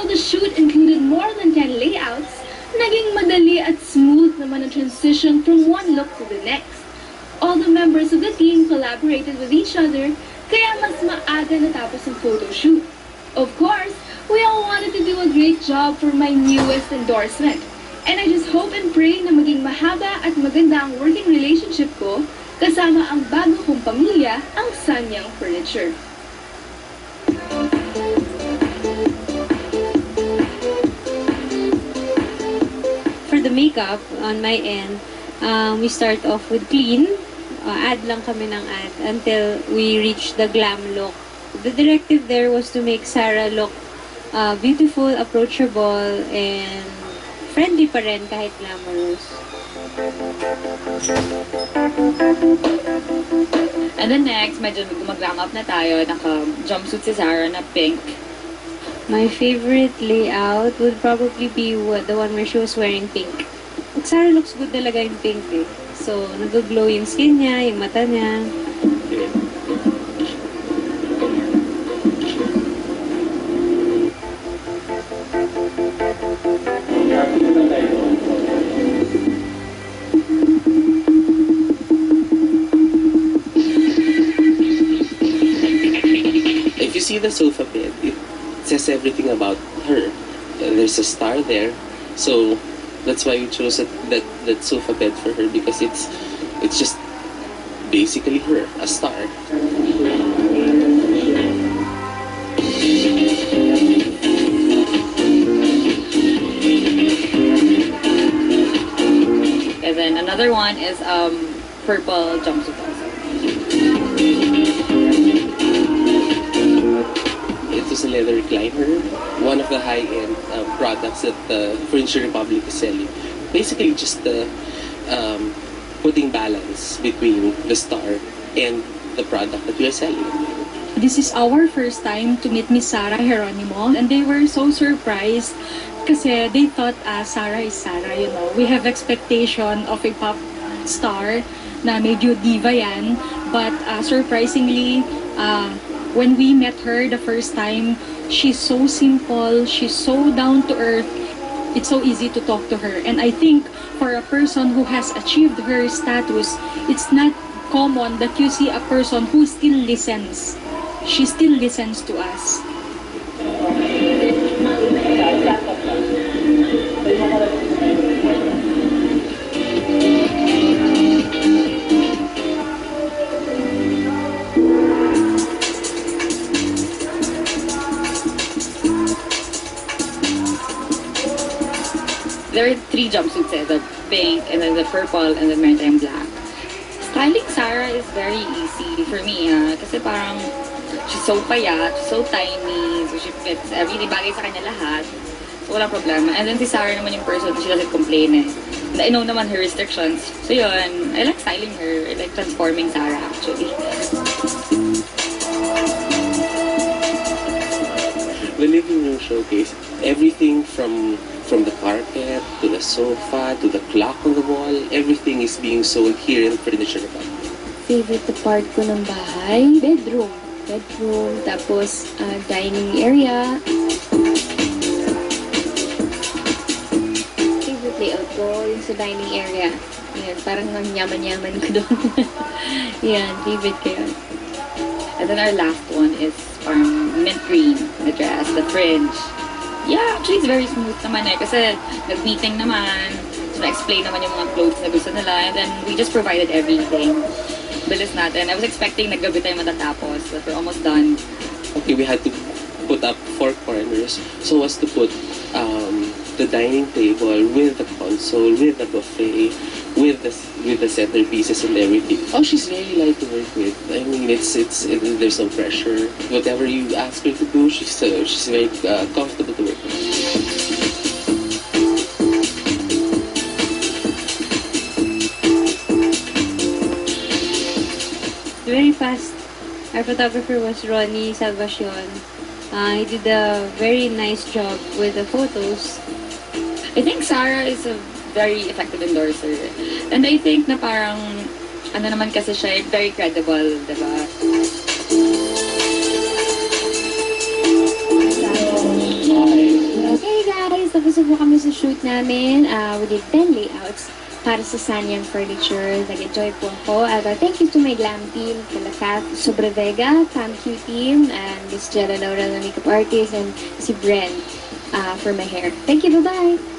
the shoot included more than 10 layouts, naging madali at smooth naman ang transition from one look to the next. All the members of the team collaborated with each other, kaya mas maaga natapos ang photo shoot. Of course, we all wanted to do a great job for my newest endorsement. And I just hope and pray na maging mahaba at maganda ang working relationship ko kasama ang bago kong pamilya, ang Sanyang Furniture. For the makeup, on my end, we start off with clean. Add lang kami ng add until we reach the glam look. The directive there was to make Sarah look beautiful, approachable, and friendly pa rin kahit glamorous. And then next, medyo gumaglam up na tayo. Naka-jumpsuit si Sarah na pink. My favorite layout would probably be the one where she was wearing pink. Sarah looks good talaga yung pink eh. So, nag-glow yung skin niya, yung mata niya. If you see the sofa bed, it says everything about her. There's a star there, so that's why we chose that sofa bed for her, because it's just basically her, a star. And then another one is purple jumpsuit also. It was a leather recliner, one of the high-end products that the Furniture Republic is selling. Basically, just putting balance between the star and the product that we are selling. This is our first time to meet Miss Sarah Geronimo, and they were so surprised kasi they thought Sarah is Sarah, you know. We have expectation of a pop star na medyo diva yan, but surprisingly, when we met her the first time, she's so simple, she's so down to earth. It's so easy to talk to her. And I think for a person who has achieved her status, it's not common that you see a person who still listens. She still listens to us. There are three jumpsuits eh, the pink, and then the purple, and then meron tayong black. Styling Sarah is very easy for me, kasi parang she's so payat, she's so tiny, so she fits everything, bagay sa kanya lahat. So walang problema. And then si Sarah naman yung person, she doesn't complain eh. And I know naman her restrictions. So yun, I like styling her, I like transforming Sarah actually. The living room showcase, everything from the carpet, to the sofa, to the clock on the wall, everything is being sold here in Furniture Republic. Favorite part ko ng bahay? Bedroom. Tapos dining area. Favorite layout ko, yung sa dining area. Yan, parang ang yaman-yaman ko doon. Yan, favorite ko yun. And then our last one is mint green, the dress, the fringe. Yeah, actually it's very smooth naman eh. Kasi nag-meeting naman, so na-explain naman yung mga clothes na gusto nila. And then we just provided everything. Bilis natin. I was expecting naggabi tayo matatapos, but we're almost done. Okay, we had to put up 4 corners so as to put the dining table with the console, with the buffet, with the centerpieces and everything. Oh, she's very light to work with. I mean, there's no pressure. Whatever you ask her to do, she's very comfortable to work with. Very fast. Our photographer was Ronnie Salvacion. He did a very nice job with the photos. I think Sarah is a very effective endorser. And I think na parang, ano naman kasi siya, very credible, diba? Hi. shoot namin. We did 10 layouts para sa Sanyang Furniture. Nag-enjoy po ako. At thank you to my glam team, kala Kat Sobrevega, Cam Q team, and Miss Jella Laura, the makeup artist, and si Bren for my hair. Thank you, bye-bye!